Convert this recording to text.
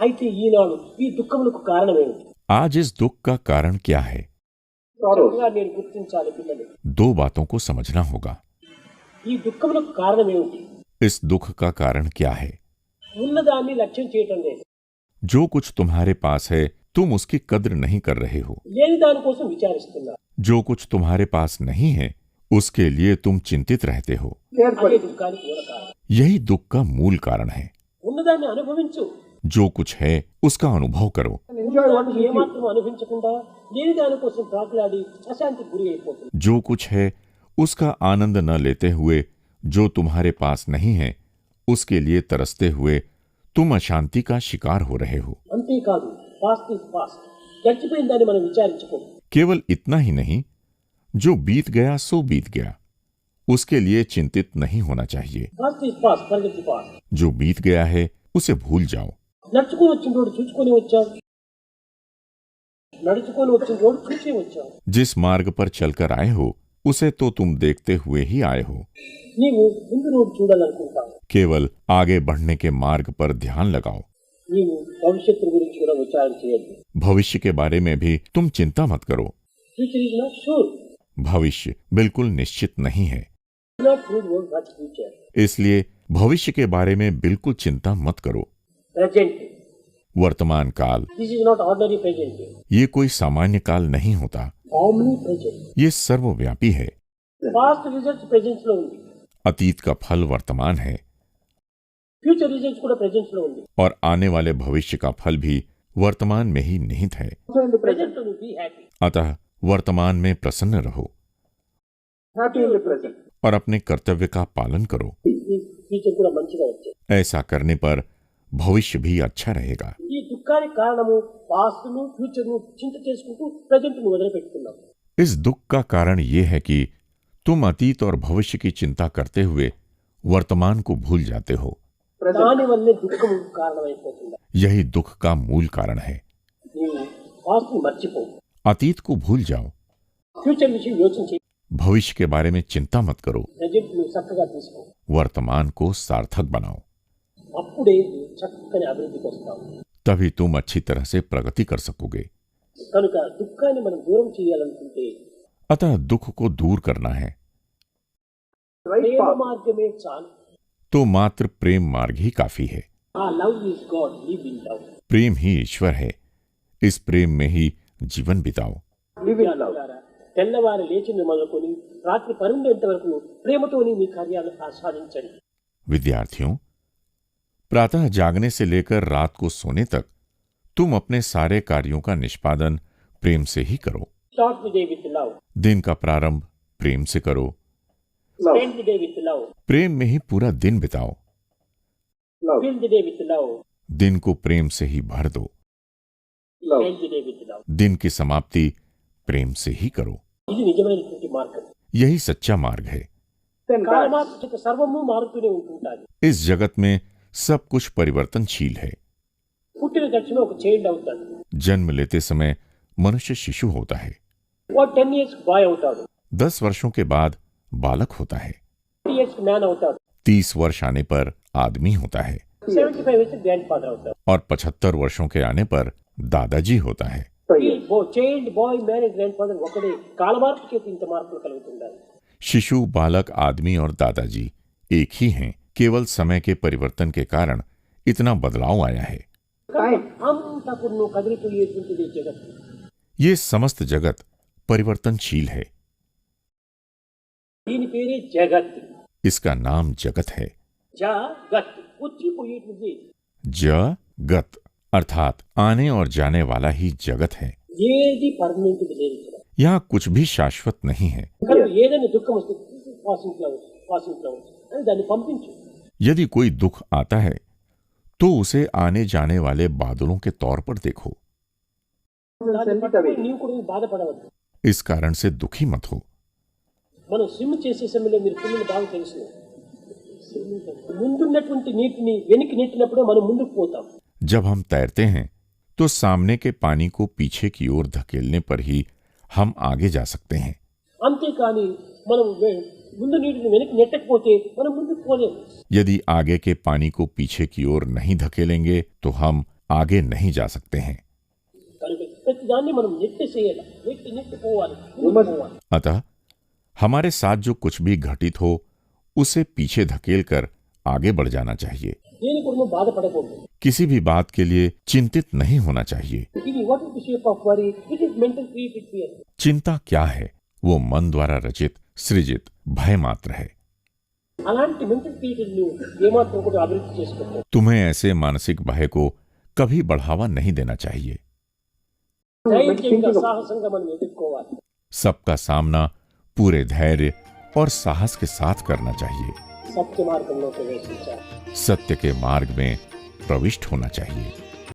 అయితే ఈనాడు ఈ దుఃఖములకు కారణమేమిటి? आज इस दुख का कारण क्या है? చక్కగా నేను గుర్తించాలి పిల్లలు. दो बातों को समझना होगा। ఈ దుఃఖములకు కారణమేమిటి? इस दुख का कारण क्या है? ఉన్నదాన్ని లక్ష్యం చేయటం లేదు, जो कुछ तुम्हारे पास है तुम उसकी कद्र नहीं कर रहे हो। లేని దానికోసం విచారిస్తున్నారు. जो कुछ तुम्हारे पास नहीं है उसके लिए तुम चिंतित रहते हो। అదే దుఃఖానికి మూల కారణం. यही दुख का मूल कारण है। ఉన్నదాన్ని అనుభవించు, जो कुछ है उसका अनुभव करो। ఉన్నదాన్ని ఏమాత్రం అనుభవించకుండా లేని దానికోసం ప్రాకులాడి అశాంతికి గురి అయిపోతుంది. जो कुछ है उसका आनंद न लेते हुए जो तुम्हारे पास नहीं है उसके लिए तरसते हुए तुम अशांति का शिकार हो रहे हो। అంతేకాదు, పాస్ట్ ఇస్ పాస్ట్, గడిచిపోయిన దాన్ని మనం విచారించుకోము. केवल इतना ही नहीं, जो बीत गया सो बीत गया उसके लिए चिंतित नहीं होना चाहिए। Past is past, forget the past. जो बीत गया है उसे भूल जाओ। నడుచుకొని వచ్చిన రోడ్డు చూసుకొని వచ్చాం, నడుచుకొని వచ్చిన రోడ్డు చూసి వచ్చాం. जिस मार्ग पर चलकर आए हो उसे तो तुम देखते हुए ही आए हो। నీవు ముందు రోడ్డు చూడాలనుకుంటావు, केवल आगे बढ़ने के मार्ग पर ध्यान लगाओ। నీవు భవిష్యత్తు గురించి కూడా విచారణ చేయొద్దు. भविष्य के बारे में भी तुम चिंता मत करो। ఫ్యూచర్ ఇస్ నాట్ షూర్, भविष्य बिल्कुल निश्चित नहीं है, not sure what what future. इसलिए भविष्य के बारे में बिल्कुल चिंता मत करो। ప్రెజెంట్, वर्तमान काल this is not ordinary present, ये कोई सामान्य काल नहीं होता, ఆమ్ని ప్రెజెంట్. ये सर्वव्यापी है। పాస్ట్ రిజల్ట్స్ ప్రెజెంట్ లో ఉంది, अतीत का फल वर्तमान है ఫ్యూచర్ రిజల్ట్స్ కూడా ప్రెజెంట్ లో ఉంది. और आने वाले भविष्य का फल भी वर्तमान में ही निहित है। ప్రెజెంట్ నువ్వు బీ హ్యాపీ, अतः वर्तमान में प्रसन्न रहो హ్యాపీ ఇన్ ది ప్రెజెంట్. और अपने कर्तव्य का पालन करो। ఫ్యూచర్ కూడా మంచిగా వచ్చే. ऐसा करने पर भविष्य भी अच्छा रहेगा। ఈ దుఃఖానికి కారణము పాస్ట్ ను ఫ్యూచర్ ను చింత చేసుకుంటూ ప్రెజెంట్ ను వదిలిపెట్టుకున్నావు. इस दुख का कारण ये है कि तुम अतीत और भविष्य की चिंता करते हुए वर्तमान को भूल जाते हो। దాని వల్లే దుఃఖం కారణమైపోతుంది. यही दुख का मूल कारण है। నీవు పాస్ట్ ని మర్చిపో, अतीत को भूल जाओ, ఫ్యూచర్ విషయం యోచించి भविष्य के बारे में चिंता मत करो, ప్రెజెంట్ ను చక్కగా తీసుకో. वर्तमान को सार्थक बनाओ, అప్పుడే నువ్వు చక్కని అభివృద్ధికి వస్తావు. तभी तुम अच्छी तरह से प्रगति कर सकोगे। కనుక దుఃఖాన్ని మనం దూరం చేయాలనుకుంటే अतः दुख को दूर करना है ప్రేమ మార్గమే చాలు. तो मात्र प्रेम मार्ग ही काफी है। Uh love is God, live in love. प्रेम ही ईश्वर है, इस प्रेम में ही जीवन बिताओ। తెల్లవారి లేచిన మొదలుకొని రాత్రి పరుండేంత వరకు ప్రేమతోని మీ కార్యాలను ఆస్వాదించండి. विद्यार्थियों, प्रातः जागने से लेकर रात को सोने तक तुम अपने सारे कार्यों का निष्पादन प्रेम से ही करो। Start the day with love, दिन का प्रारंभ प्रेम से करो, spend the day with love, प्रेम में ही पूरा दिन बिताओ, fill the day with love, दिन को प्रेम से ही भर दो, end the day with love. दिन की समाप्ति प्रेम से ही करो। ఇది నిజమైనటువంటి మార్గం. यही సच्चा मार्ग है। కాలమాత్రిక సర్వము మారుతూనే ఉంటుంటాది. इस जगत में सब कुछ परिवर्तनशील है। పుట్టిన తక్షణ ఒక చైల్డ్ అవుతాడు, जन्म लेते समय मनुष्य शिशु होता है, వాడు 10 years బాయ్ అవుతాడు, 10 वर्षों के बाद बालक होता है, 30 years మ్యాన్ అవుతాడు, 30 वर्ष आने पर आदमी होता है 75 years గ్రాండ్ ఫాదర్ అవుతాడు. और 75 वर्षों के आने पर दादाजी होता है। Child bye man grand father ఒకటే. కాలమార్పు చేతి ఇంత మార్పులు కలుగుతుంటాయి. शिशु, बालक, आदमी और दादाजी एक ही हैं, केवल समय के परिवर्तन के कारण इतना बदलाव आया है। అంత పున్ను కదిలిపోయేటువంటిది జగత్తు. ये समस्त जगत परिवर्तनशील है, దీని పేరే జగత్. इसका नाम जगत है। జగత్ వచ్చిపోయేటువంటిది. जगत अर्थात आने और जाने वाला ही जगत है। ఏది పర్మనెంట్ లేదు ఇక్కడ. यहाँ कुछ भी शाश्वत नहीं है। కనుక ఏదైనా దుఃఖం వస్తే పాసింగ్ క్లౌడ్స్ అని దాన్ని పంపించు. यदि कोई दुख आता है तो उसे आने जाने वाले बादलों के तौर पर देखो। దాన్ని పట్టుకొని నీవు కూడా బాధపడవద్దు. इस कारण से दुखी मत हो। మనం స్విమ్ చేసే సమయంలో మీరు పిల్లలు బాగా తెలుసు, ముందున్నటువంటి నీటిని వెనక్కి నెట్టినప్పుడే మనం ముందుకు పోతాం. जब हम तैरते हैं तो सामने के पानी को पीछे की ओर धकेलने पर ही हम आगे जा सकते हैं। అంతేకాని మనం ముందు నీటిని వెనక్కి నెట్టకపోతే మనం ముందుకు పోలేము. यदि आगे के पानी को पीछे की ओर नहीं धकेलेंगे तो हम आगे नहीं जा सकते हैं। కనుక ప్రతిదాన్ని మనం నెట్టి చేయాలి, నెట్టి పోవాలి, ముందుకు పోవాలి. अतः हमारे साथ जो कुछ भी घटित हो उसे पीछे धकेल कर आगे बढ़ जाना चाहिए। దేని కొరకు బాధపడకూడదు. किसी भी बात के लिए चिंतित नहीं होना चाहिए। ఇది what is the shape of worry? It is mental created fear. चिंता क्या है? वो मन द्वारा रचित सृजित भय मात्र है। అలాంటి మెంటల్ క్రియేటెడ్ ను ఏమాత్రం కూడా అభివృద్ధి చేసుకోకూడదు. तुम्हें ऐसे मानसिक भय को कभी बढ़ावा नहीं देना चाहिए। ధైర్యంగా సాహసంగా మనం ఎదుర్కోవాలి. सबका सामना पूरे धैर्य और साहस के साथ करना चाहिए। సత్య మార్గంలో ప్రవేశించాలి. सत्य के मार्ग में प्रविष्ट होना चाहिए।